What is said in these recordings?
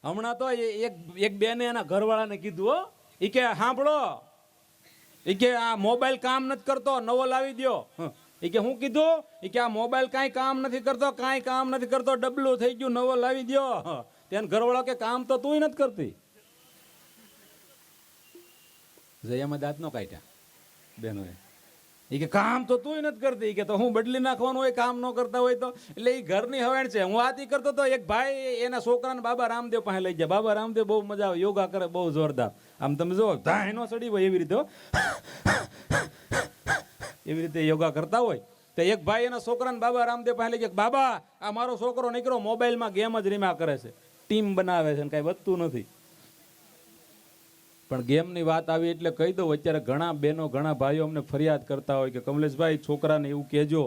હમણાં તો એક બેને એના ઘરવાળાને કીધું હો, ઈ કે સાંભળો, ઈ કે આ મોબાઈલ કામ નથી કરતો, નવો લાવી દ્યો. ઈ કે હું કીધું? ઈ કે આ મોબાઈલ કાંઈ કામ નથી કરતો, કાંઈ કામ નથી કરતો, ડબલું થઈ ગયું, નવો લાવી દ્યો. તેને ઘરવાળો કે કામ તો તુંય નથી કરતી. જયામાં દાંત નો કાઢ્યા બેનોએ. એ કે કામ તો તું નથી કરતી, કે તો હું બદલી નાખવાનું હોય કામ ન કરતા હોય તો. એટલે એ ઘરની હવેણ છે. હું આથી કરતો તો એક ભાઈ એના છોકરાને બાબા રામદેવ પાસે લઈ જાય. બાબા રામદેવ બહુ મજા આવે, યોગા કરે બહુ જોરદાર. આમ તમે જો ધાયનો સડી હોય એવી રીતે એવી રીતે યોગા કરતા હોય. તો એક ભાઈ એના છોકરાને બાબા રામદેવ પાસે લઈ જાય. બાબા આ મારો છોકરો નીકળો મોબાઈલમાં ગેમ જ રમ્યા કરે છે, ટીમ બનાવે છે, કઈ વધતું નથી. પણ ગેમની વાત આવી એટલે કહી દઉં, અત્યારે ઘણા બહેનો ઘણા ભાઈઓ અમને ફરિયાદ કરતા હોય કે કમલેશભાઈ છોકરાને એવું કહેજો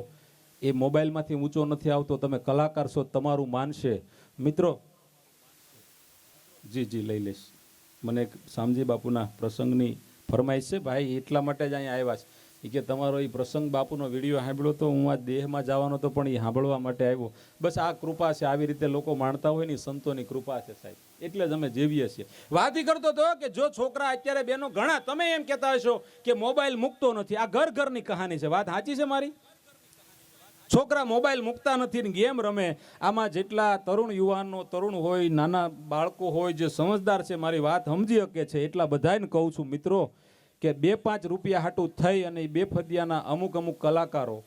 એ મોબાઈલમાંથી ઊંચો નથી આવતો, તમે કલાકાર છો તમારું માનશે. મિત્રો જી જી લઈ લઈશ. મને એક શામજી બાપુના પ્રસંગની ફરમાઈશ છે ભાઈ, એટલા માટે જ અહીંયા આવ્યા છે. એ કે તમારો એ પ્રસંગ બાપુનો વિડીયો સાંભળ્યો તો હું આ દેહમાં જવાનો તો પણ એ સાંભળવા માટે આવ્યો. બસ આ કૃપા છે, આવી રીતે લોકો માણતા હોય ને સંતોની કૃપા છે સાહેબ, એટલે જ અમે જીવીએ છીએ. વાત કરતો હતો કે જો છોકરા અત્યારે બેનો ઘણા તમે એમ કહેતા હશો કે મોબાઈલ મૂકતો નથી, આ ઘર ઘરની કહાની છે. વાત સાચી છે મારી? છોકરા મોબાઈલ મૂકતા નથી ને ગેમ રમે. આમાં જેટલા તરુણ યુવાનો તરુણ હોય, નાના બાળકો હોય જે સમજદાર છે, મારી વાત સમજી શકે છે, એટલા બધાને કહું છું મિત્રો કે 2-5 રૂપિયા હાટું થઈ અને બે ફદિયાના અમુક કલાકારો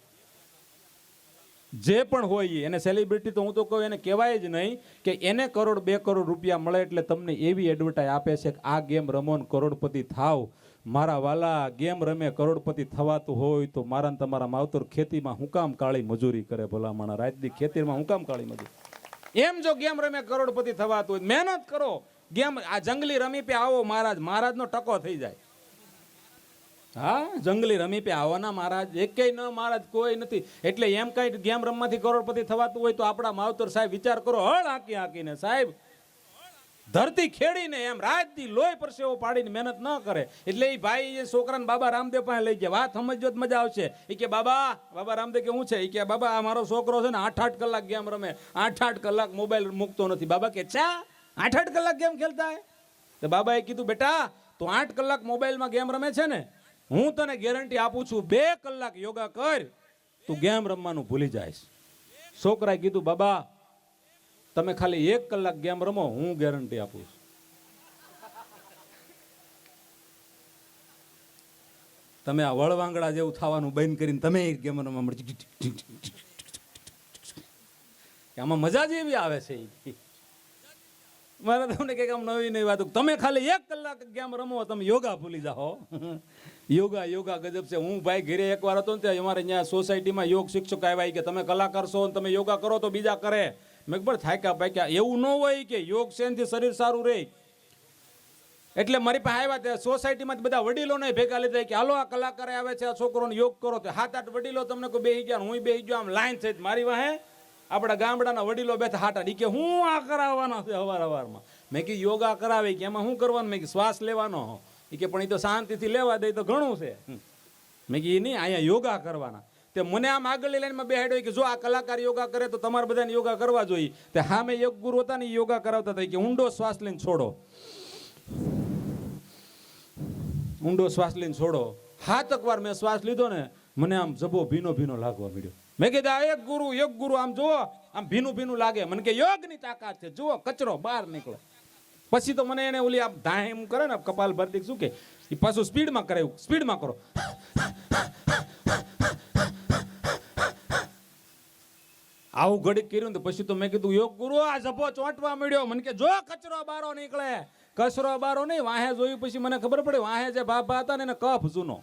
જે પણ હોય એને સેલિબ્રિટી તો હું તો કહું એને કહેવાય જ નહીં કે એને 1 કરોડ 2 કરોડ રૂપિયા મળે એટલે તમને એવી એડવર્ટાઈઝ આપે છે કે આ ગેમ રમો ને કરોડપતિ થાવ. મારા વાલા, ગેમ રમે કરોડપતિ થવાતું હોય તો મારા ને તમારા માવતર ખેતીમાં હું કામ કાળી મજૂરી કરે? ભલા માણા રાતની ખેતીમાં હું કામ કાળી મજૂરી? એમ જો ગેમ રમે કરોડપતિ થવાતું હોય મહેનત કરો. ગેમ આ જંગલી રમી પે આવો મહારાજનો ટકો થઈ જાય. હા, જંગલી રમી પે આવવાના મહારાજ, એકેય ન મહારાજ કોઈ નથી. એટલે એમ કઈ ગેમ રમવાથી કરોડપતિ થવાતું હોય તો આપણા માવતર સાહેબ વિચાર કરો, હળ હાંકીને સાહેબ ધરતી ખેડીને એમ રાતથી લોહી પરસેવો પાડીને મહેનત ન કરે. એટલે એ ભાઈ છોકરાને બાબા રામદેવ પાસે લઈ ગયા. વાત સમજો જ મજા આવશે. એ કે બાબા રામદેવ કે શું છે? એ કે બાબા આ મારો છોકરો છે ને 8-8 કલાક ગેમ રમે, 8-8 કલાક મોબાઈલ મૂકતો નથી. બાબા કે ચા 8-8 કલાક ગેમ ખેલતા હે? તો બાબાએ કીધું બેટા તો 8 કલાક મોબાઈલમાં ગેમ રમે છે ને, હું તને ગેરંટી આપું છું 2 કલાક યોગા કર, તું ગેમ રમવાનું ભૂલી જાયશ. છોકરાએ કીધું બાબા તમે ખાલી 1 કલાક ગેમ રમો, હું ગેરંટી આપું છું. તમે આ વળવાંગડા જેવું થવાનું બંધ કરીને તમે ગેમ રમવા મળે, આમાં મજા જ એવી આવે છે. મારે તમને કંઈક આમ નવી વાત, તમે ખાલી 1 કલાક ગેમ રમો, તમે યોગા ભૂલી જાઓ. યોગા ગજબ છે. હું ભાઈ ઘરે એકવાર હતો ને ત્યાં અમારે અહીંયા સોસાયટીમાં યોગ શિક્ષક આવ્યા કે તમે કલાકાર છો ને તમે યોગા કરો તો બીજા કરે. મેં ખબર થાક્યા પાક્યા, એવું ન હોય કે યોગ શેનથી શરીર સારું રહે. એટલે મારી પાસે આવ્યા ત્યાં સોસાયટીમાં બધા વડીલોને ભેગા લીધા કે હાલો આ કલાકાર આવે છે, આ છોકરોને યોગ કરો. તો 7-8 વડીલો તમને કોઈ બેસી ગયા, હું બેસી ગયો, આમ લાઈન થઈ મારી વાહે આપણા ગામડાના વડીલો બેઠા હાટા કે હું આ કરાવવાનો છે હવારમાં. મેં કીધું યોગા કરાવે કે એમાં શું કરવાનું? મેં કીધું શ્વાસ લેવાનો. એ કે પણ એ તો શાંતિથી લેવા દે તો ઘણું છે. મેં કીધું નહીં, અહીંયા યોગા કરવાના. તે મને આમ આગળની લાઈનમાં બેહાડ્યો કે જો આ કલાકાર યોગા કરે તો તમારે બધાને યોગા કરવા જોઈએ. તે હા મેં યોગ ગુરુ હતા ને યોગા કરાવતા હતા કે ઊંડો શ્વાસ લઈને છોડો, ઊંડો શ્વાસ લઈને છોડો. 7 વાર મેં શ્વાસ લીધો ને મને આમ જબો ભીનો લાગવા મળ્યો. મેં કીધું આ યોગ ગુરુ આમ જુઓ, આમ ભીનું લાગે. મને કે યોગની તાકાત છે, જુઓ કચરો બહાર નીકળે. પછી તો મને એને ઓલી આપ ધામ કરે ને કપાલ ભરતી શું કે એ પાછું સ્પીડમાં કરે, એવું સ્પીડમાં કરો. આવું ઘડીક કર્યું ને પછી તો મેં કીધું યોગ ગુરુ આ જભો ચોંટવા મળ્યો. મને કે જો કચરો બારો નીકળે. કચરો બારો નહીં, વાહે જોયું પછી મને ખબર પડે વાહે જે બાપા હતા ને એને કફ જૂનો.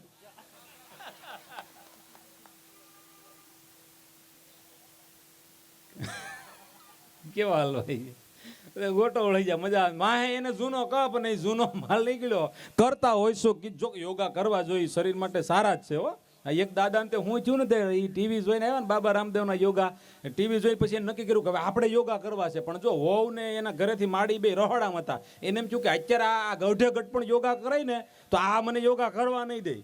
કેવા હાલ ભાઈ ગોટો લઈ જાય મજા. માહે એને જૂનો કપ નહીં જૂનો માલ નીકળ્યો. કરતા હોય છો કે જો યોગા કરવા જોઈએ, શરીર માટે સારા જ છે હો. એક દાદાને તે હું થયું ને એ ટીવી જોઈને આવ્યા ને બાબા રામદેવના યોગા, ટીવી જોઈને પછી એને નક્કી કર્યું કે હવે આપણે યોગા કરવા છે. પણ જો વહુ ને એના ઘરેથી માડી બે રહોડામાં હતા, એને એમ થયું કે અત્યારે આ ગઢે ગઢ પણ યોગા કરાય ને તો આ મને યોગા કરવા નહીં દે.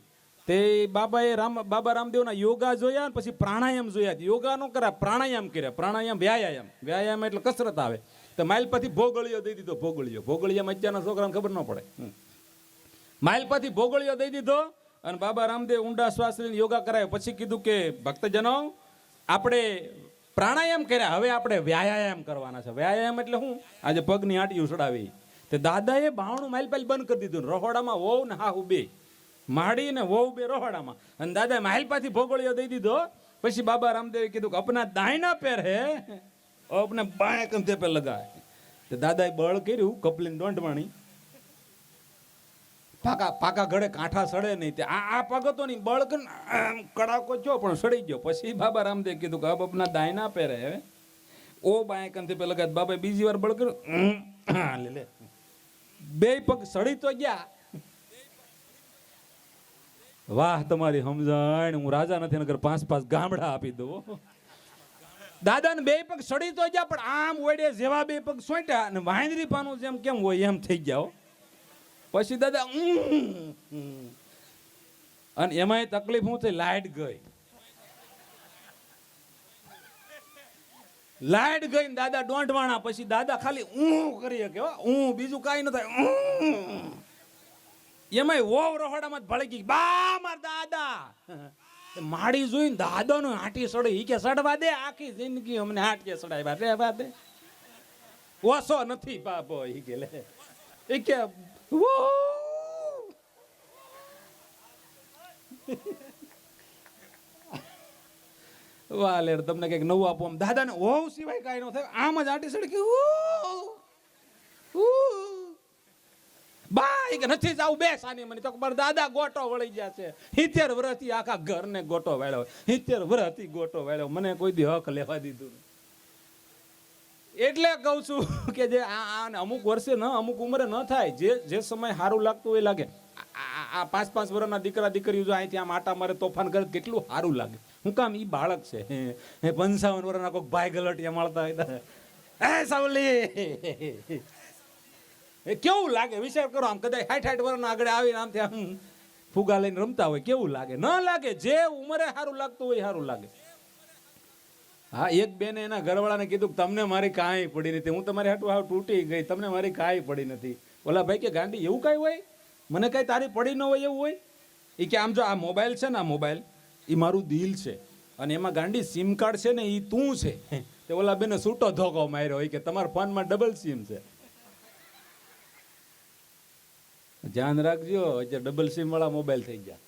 તે બાબા રામદેવના યોગા જોયા ને પછી પ્રાણાયામ જોયા. યોગા નો કર્યા, પ્રાણાયામ કર્યા. પ્રાણાયામ વ્યાયામ એટલે કસરત આવે. તો માઇલપાથી ભોગળીઓ દઈ દીધો. ભોગળિયામાં અત્યારના છોકરાને ખબર ન પડે. માઇલપાથી ભોગળીઓ દઈ દીધો અને બાબા રામદેવ ઊંડા શ્વાસ લઈને યોગા કરાયો. પછી કીધું કે ભક્તજનો આપણે પ્રાણાયામ કર્યા, હવે આપણે વ્યાયામ કરવાના છે. વ્યાયામ એટલે શું? આજે પગની આંટીઓ ચડાવી. તે દાદાએ 92 માઇલપાલ બંધ કરી દીધું. રહોડામાં વહુ ને હાહુ બે, માડી ને વહુ બે રહોડામાં, અને દાદાએ માઇલપાથી ભોગળીઓ દઈ દીધો. પછી બાબા રામદેવે કીધું કે અપના દાહિના પેર હે અપને બાયા કંધે પે લગાય. તે દાદાએ બળ કર્યું, કપલીને દોંઢવાણી. પાકા ઘડે કાંઠા સડે નહીં. તે આ પગ હતો નહીં, બળ કડાકો છો પણ સડી ગયો. પછી બાબા રામદેવ કીધું કે અબ અપના દાહિના પેર હે ઓ બાયા કંધે પે લગાય. બાબાએ બીજી વાર બળ કર્યું, લે બે પગ સડી તો ગયા. વાહ તમારી સમજણ, હું રાજા નથી નગર 5 ગામડા આપી દઉં. દાદાને બે પગ સડી તો ગયા, પણ આમ ઓડે જેવા બે પગ સોંટ્યા અને વાંદરી પાનું જેમ કેમ હોય એમ થઈ ગયા. પછી દાદા અને એમાંય તકલીફ શું થઈ, લાઈટ ગઈ. લાઈટ ગઈ ને દાદા દોંઢવાણા. પછી દાદા ખાલી કરી શકે, બીજું કાંઈ ન થાય. એમાંય વહુ રહોડામાં ભળી ગઈ. બા માર દાદા માડી જોઈને દાદાનો હાટી સડે. ઈ કે સડવા દે, આખી જિંદગી અમને હાટીએ સડાવ્યા, રહેવા દે, ઓછો નથી બાપો. ઈ કે લે, ઈ કે વાહ લે, તમને કઈક નવું આપો. આમ દાદાને વહુ સિવાય કાંઈ ન થાય, આમ જ હાટી સડે કે બા કે નથી જાવું, બે સાની મને તો દાદા ગોટો વળી ગયા છે. 70 વર્ષથી આખા ઘરને ગોટો વાળ્યો, 70 વર્ષથી ગોટો વાળ્યો, મને કોઈ દી હક લેવા દીધું. એટલે કહું છું કે જે અમુક વર્ષે ન અમુક ઉંમરે ન થાય, જે સમય સારું લાગતું હોય લાગે. આ 5 વર્ષના દીકરા દીકરીઓ જો અહીંથી આમ આટા મારે તોફાન કરે કેટલું સારું લાગે. હું કામ ઈ બાળક છે, 55 વર્ષના કોઈક ભાઈ ગલટિયા મળતા હોય, હે સાવલી કેવું લાગે વિચાર કરો. આમ કદાચ 60 વર્ષના આગળ આવીને આમથી આમ ફુગા લઈને રમતા હોય, કેવું લાગે? ન લાગે. જે ઉંમરે સારું લાગતું હોય સારું લાગે. હા, એક બેને એના ઘરવાળાને કીધું તમને મારી કાંઈ પડી નથી, હું તમારી હાટું હાવ તૂટી ગઈ, તમને મારી કાંઈ પડી નથી. ઓલા ભાઈ કે ગાંડી એવું કાંઈ હોય, મને કાંઈ તારી પડી ન હોય એવું હોય? એ કે આમ જો આ મોબાઈલ છે ને, આ મોબાઈલ એ મારું દિલ છે, અને એમાં ગાંડી સિમ કાર્ડ છે ને એ તું છે. તે ઓલા બેને છૂટો ધોકો માર્યો કે તમારા ફોનમાં ડબલ સિમ છે. ધ્યાન રાખજો, અત્યારે ડબલ સિમ વાળા મોબાઈલ થઈ ગયા.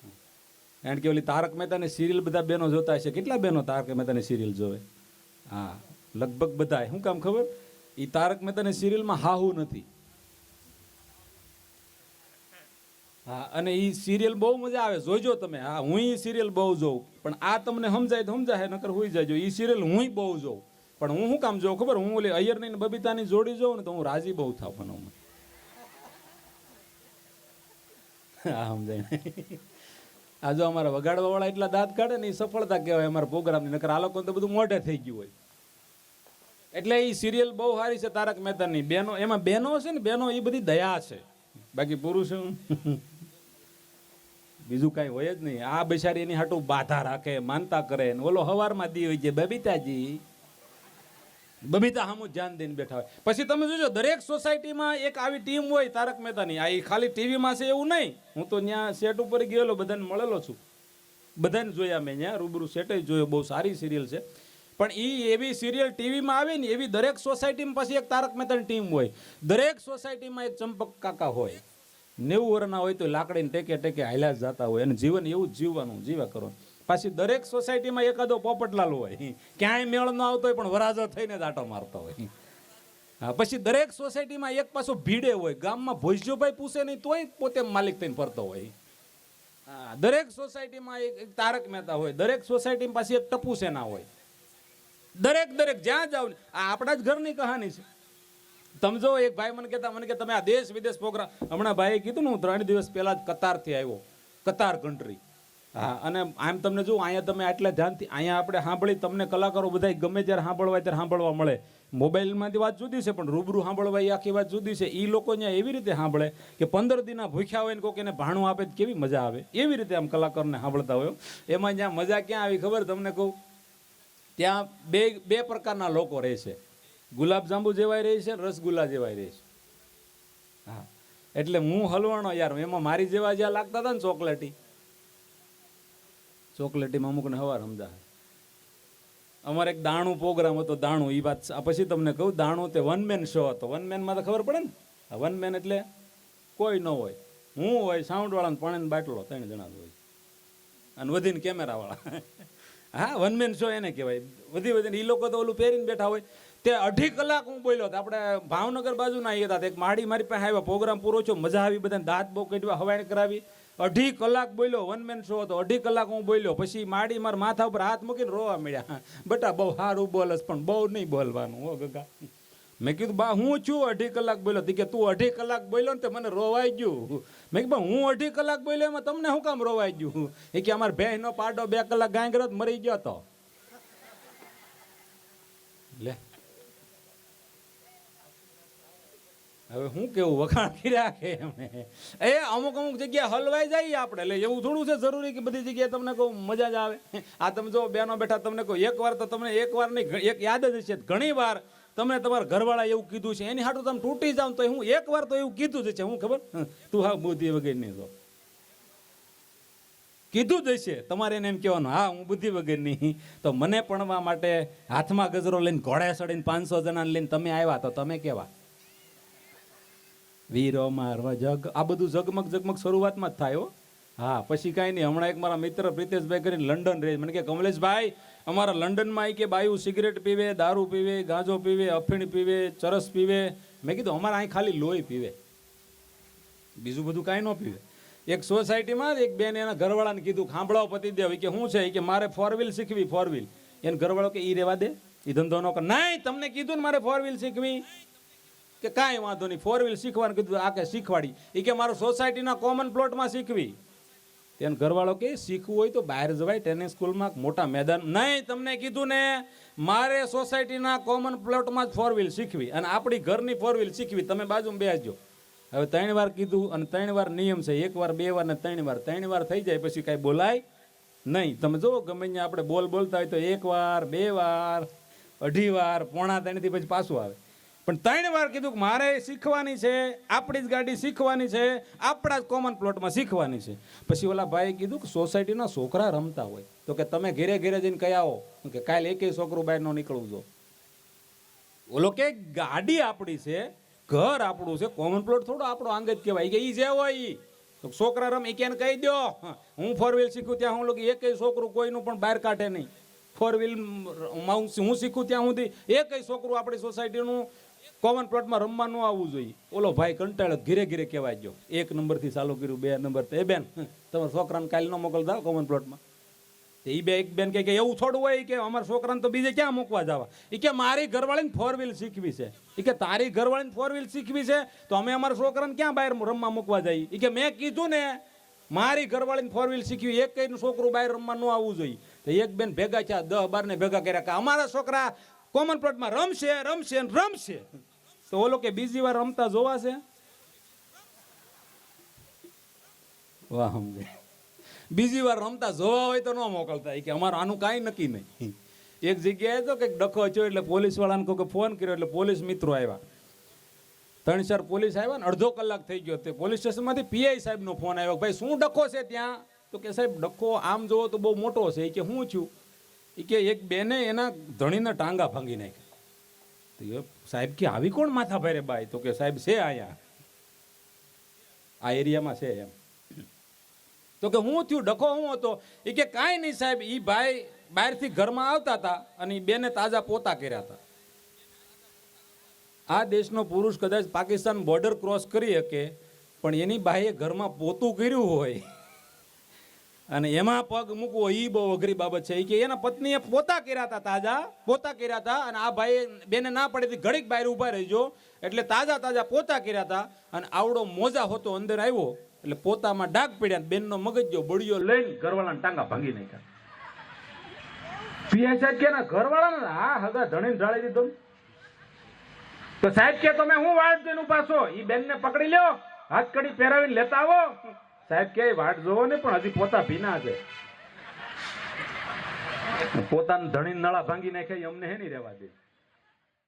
કારણ કે ઓલી તારક મહેતાની સિરિયલ બધા બહેનો જોતા હશે. કેટલા બહેનો તારક મહેતાની સિરિયલ જોવે? હા, લગભગ બધા. શું કામ ખબર? એ તારક મહેતાની સિરિયલમાં હાહુ નથી. હા, અને એ સિરિયલ બહુ મજા આવે, જોજો તમે. હા, હું એ સિરિયલ બહુ જોઉં, પણ આ તમને સમજાય તો સમજાય, નકર હોઈ જાયજો. એ સિરિયલ હું બહુ જોઉં, પણ હું શું કામ જોઉં ખબર? હું ઓલી અય્યરની ને બબીતાની જોડી જોઉં ને તો હું રાજી બહુ થાવ. હા, સમજાય. આ જો અમારા વગાડવા વાળા એટલા દાંત કાઢે ને એ સફળતા કહેવાય અમારા પ્રોગ્રામની. નકર આ લોકો તો બધું મોઢે થઈ ગયું હોય. એટલે એ સિરિયલ બહુ સારી છે તારક મહેતાની. બેનો એમાં બેનો છે ને, બેનો એ બધી દયા છે, બાકી પુરુષ બીજું કાંઈ હોય જ નહીં. આ બિચારી એની હાટું બાધા રાખે, માનતા કરે. ઓલો હવારમાં દી હોય છે બબીતાજી, બબીતા સામું ધ્યાન દઈને બેઠા હોય. પછી તમે જોજો દરેક સોસાયટીમાં એક આવી ટીમ હોય તારક મહેતાની. આ ખાલી ટીવીમાં છે એવું નહીં. હું તો ત્યાં સેટ ઉપર ગયેલો, બધાને મળેલો છું, બધાને જોયા મેં ત્યાં રૂબરૂ સેટે જોયો. બહુ સારી સિરિયલ છે. પણ એ એવી સિરિયલ ટીવીમાં આવે ને એવી દરેક સોસાયટીમાં પછી એક તારક મહેતાની ટીમ હોય. દરેક સોસાયટીમાં એક ચંપક કાકા હોય. 90 વર્ષના હોય તો લાકડીને ટેકે ટેકે હાલ્યા જ જતા હોય, અને જીવન એવું જ જીવવાનું, જીવા કરવાનું. પાછી દરેક સોસાયટીમાં એકાદો પોપટલાલ હોય, ક્યાંય મેળ ન આવતો હોય પણ વરાજો થઈને જ આટો મારતો હોય. હા, પછી દરેક સોસાયટીમાં એક પાછો ભીડે હોય. ગામમાં ભોજ્યોભાઈ પૂછે નહીં તોય પોતે માલિક થઈને ફરતો હોય. હા, દરેક સોસાયટીમાં એક તારક મહેતા હોય. દરેક સોસાયટીમાં પાછી એક ટપુ સેના હોય. દરેક જ્યાં જાવ, આ આપણા જ ઘરની કહાની છે. તમે જો એક ભાઈ મને કે તમે આ દેશ વિદેશ પ્રોગ્રામ, હમણાં ભાઈએ કીધું ને હું 3 દિવસ પહેલા જ કતારથી આવ્યો, કતાર કન્ટ્રી. હા, અને આમ તમને જો અહીંયા તમે આટલા ધ્યાનથી અહીંયા આપણે સાંભળી, તમને કલાકારો બધા ગમે ત્યારે સાંભળવા ત્યારે સાંભળવા મળે. મોબાઈલમાંથી વાત જુદી છે, પણ રૂબરૂ સાંભળવા એ આખી વાત જુદી છે. એ લોકો અહીંયા એવી રીતે સાંભળે કે 15 દિના ભૂખ્યા હોય ને કોઈક એને ભાણું આપે તો કેવી મજા આવે, એવી રીતે આમ કલાકારોને સાંભળતા હોય. એમાં જ્યાં મજા ક્યાં આવી ખબર તમને કહું? ત્યાં બે પ્રકારના લોકો રહે છે. ગુલાબ જાંબુ જેવાય રહી છે, રસગુલ્લા જેવાય રહી છે. હા, એટલે હું હલવાણો યાર, એમાં મારી જેવા જ્યાં લાગતા હતા ને ચોકલેટીમાં અમુકને હવાર સમજા. અમારે એક દાણું પ્રોગ્રામ હતો, દાણું, એ વાત પછી તમને કહું. દાણું તે વન મેન શો હતો. વન મેનમાં તો ખબર પડે ને, વન મેન એટલે કોઈ ન હોય, હું હોય, સાઉન્ડ વાળા, પાણીનો બાટલો, 3 જણા હોય, અને વધીને કેમેરા વાળા. હા, વન મેન શો એને કહેવાય. વધીને એ લોકો તો ઓલું પહેરીને બેઠા હોય. તે 2.5 કલાક હું બોલ્યો હતો. આપણે ભાવનગર બાજુ ના હતા, એક માડી મારી પાસે આવ્યા, પ્રોગ્રામ પૂરો થયો, મજા આવી, બધાને દાંત બહુ કાઢવા, હવાઈ કરાવી. 2.5 કલાક બોલ્યો. વન મેન શો હતો, 2.5 કલાક હું બોલ્યો. પછી માડી મારા માથા ઉપર હાથ મૂકીને રોવા મળ્યા. બટા બહુ સારું બોલસ, પણ બહુ નહીં બોલવાનું હો ગગા. મેં કીધું બા હું છું 2.5 કલાક બોલ્યો. કે તું 2.5 કલાક બોલ્યો ને તે મને રોવાઈ ગયું. મેં કીધું હું 2.5 કલાક બોલ્યો એમાં તમને શું કામ રોવાઈ ગયું? એ કે અમારે ભેંનો પાડો 2 કલાક ગાય કર્યો મરી ગયો તો. લે હવે હું કેવું, વખાણ કર્યા કે એમને. એ અમુક જગ્યાએ હલવાઈ જાય આપણે. એટલે એવું થોડું છે જરૂરી કે બધી જગ્યાએ તમને કહું મજા જ આવે. આ તમે જો બેનો બેઠા, તમને કહું એકવાર તો તમને એકવાર નહીં, એક યાદ જ છે. ઘણી વાર તમને તમારા ઘરવાળા એવું કીધું છે, એની હાટું તમે તૂટી જાવ તો હું એકવાર તો એવું કીધું જ છે. હું ખબર તું હા બુદ્ધિ વગર નહીં તો કીધું જ હશે. તમારે એને એમ કહેવાનું હા હું બુદ્ધિ વગરની. તો મને ભણવા માટે હાથમાં ગજરો લઈને ઘોડે ચડીને 500 જણાને લઈને તમે આવ્યા, તો તમે કેવા વીરો મારવા જગ. આ બધું ઝગમગ ઝગમગ શરૂઆતમાં જ થાય હો. હા, પછી કાંઈ નહીં. હમણાં એક મારા મિત્ર પ્રિતેશભાઈ કરીને લંડન રહે, મને કે કમલેશભાઈ અમારા લંડનમાં કે બાયું સિગરેટ પીવે, દારૂ પીવે, ગાંજો પીવે, અફીણ પીવે, ચરસ પીવે. મેં કીધું અમારા અહીં ખાલી લોહી પીવે, બીજું બધું કાંઈ ન પીવે. એક સોસાયટીમાં એક બેન એના ઘરવાળાને કીધું સાંભળો પતિદેવ, કે શું છે કે મારે 4 વ્હીલ શીખવી, 4 વ્હીલ. એને ઘરવાળો કે ઈ રેવા દે, એ ધંધો ન કર. નહીં, તમને કીધું ને મારે 4 વ્હીલ શીખવી. કે કાંઈ વાંધો નહીં, 4 વ્હીલ શીખવાનું કીધું. આ કે શીખવાડી. એ કે મારે સોસાયટીના કોમન પ્લોટમાં શીખવી. તેને ઘરવાળો કે શીખવું હોય તો બહાર જવાય, ટેનિસ સ્કૂલમાં મોટા મેદાન. નહીં, તમને કીધું ને મારે સોસાયટીના કોમન પ્લોટમાં જ 4 વ્હીલ શીખવી, અને આપણી ઘરની 4 વ્હીલ શીખવી. તમે બાજુમાં બેસજો. હવે 3 વાર કીધું, અને 3 વાર નિયમ છે. 1 વાર 2 વાર ને 3 વાર. 3 વાર થઈ જાય પછી કાંઈ બોલાય નહીં. તમે જો ગમે ત્યાં આપણે બોલતા હોય તો 1 વાર 2 વાર 2.5 વાર 2.5 થી પછી પાછું આવે. પણ 3 વાર કીધું કે મારે શીખવાની છે, આપણી જ ગાડી શીખવાની છે, આપણા જ કોમન પ્લોટમાં શીખવાની છે. પછી ઓલા ભાઈએ કીધું કે સોસાયટીના છોકરા રમતા હોય તો કે તમે ઘેરે ઘેરે જઈને કહી આવો કે કાલે એકેય છોકરું બહાર ન નીકળવું જો. ઓલો કે ગાડી આપણી છે, ઘર આપણું છે, કોમન પ્લોટ થોડો આપણો આંગજ કહેવાય. કે ઈ જે હોય ઈ તો છોકરા રમ, એ કેને કહી દો હું 4 વ્હીલ શીખું ત્યાં હું લોકો એકેય છોકરું કોઈનું પણ બહાર કાઢે નહીં. 4 વ્હીલ હું શીખું ત્યાં સુધી એકેય છોકરું આપણી સોસાયટીનું કોમન પ્લોટમાં રમવા ન આવવું જોઈએ. ઓલો ભાઈ કંટાળો ઘીરે ઘીરે કહેવાય ગયો. 1 નંબરથી ચાલુ કર્યું, 2 નંબર. એ બેન તમારા છોકરાને કાલે ન મોકલતા કોમન પ્લોટમાં. એ એક બેન કે એવું થોડું હોય કે અમારા છોકરાને તો બીજે ક્યાં મૂકવા જવા. એ કે મારી ઘરવાળીને 4 વ્હીલ શીખવી છે. એ કે તારી ઘરવાળીને 4 વ્હીલ શીખવી છે તો અમે અમારા છોકરાને ક્યાં બહાર રમવા મૂકવા જઈએ. એ કે મેં કીધું ને મારી ઘરવાળીને 4 વ્હીલ શીખવી, એક કઈનું છોકરું બહાર રમવા ન આવવું જોઈએ. તો એક બેન ભેગા થયા, 10-12 ને ભેગા કર્યા કે અમારા છોકરા કોમન પ્લોટમાં રમશે રમશે રમશે. તો ઓલો કે બીજી વાર રમતા જોવા છે. વાહ, સમજે બીજી વાર રમતા જોવા હોય તો ન મોકલતા. કે અમારું આનું કાંઈ નક્કી નહીં. એક જગ્યાએ તો કંઈક ડખો થયો એટલે પોલીસ વાળાને કોઈ ફોન કર્યો એટલે પોલીસ મિત્રો આવ્યા. 3-4 પોલીસ આવ્યા ને અડધો કલાક થઈ ગયો. તે પોલીસ સ્ટેશનમાંથી પીઆઈ સાહેબનો ફોન આવ્યો. ભાઈ શું ડખો છે ત્યાં? તો કે સાહેબ ડખો આમ જોવો તો બહુ મોટો છે. એ કે શું થયું? એ કે એક બેને એના ધણીના ટાંગા ભાંગી નાખ્યા. તો સાહેબ કે આવી કોણ માથા ભારે બાઈ? તો કે સાહેબ છે અહીંયા આ એરિયામાં છે એમ. તો કે હું થયું, ડખો હું હતો? એ કે કાંઈ નહીં સાહેબ, એ ભાઈ બહારથી ઘરમાં આવતા હતા અને બેને તાજા પોતા કર્યા હતા. આ દેશનો પુરુષ કદાચ પાકિસ્તાન બોર્ડર ક્રોસ કરી શકે, પણ એની બાઈએ ઘરમાં પોતું કર્યું હોય અને એમાં પગ મૂકવો એ બહુ અઘરી બાબત છે. એ કે એના પત્નીએ પોતા કર્યા હતા, તાજા પોતા કર્યા હતા, અને આ ભાઈએ બેને ના પડેથી ઘડીક બહાર ઊભા રહેજો એટલે તાજા પોતા કર્યા હતા. અને આવડો મોજા હોતો અંદર આવ્યો એટલે પોતામાં ડાઘ પડ્યા, બેનનો મગજ બળિયો લઈને ઘરવાળાના ટાંગા ભાંગી નાખ્યા. પીઆઈ સાહેબ કે ઘરવાળાને હા હગા ધણીને ઢાળી દીધો. તો સાહેબ કે તમે હું વાટ જોઈને ઉભા છો? ઈ બેનને પકડી લ્યો, હાથ કડી પહેરાવીને લેતા આવો. સાહેબ કે વાટ જોવો ને પણ હજી પોતા ભીના છે. પોતાને ધણીને નળા ભાંગી નાખ્યા અમને હે નહીં રહેવા દે.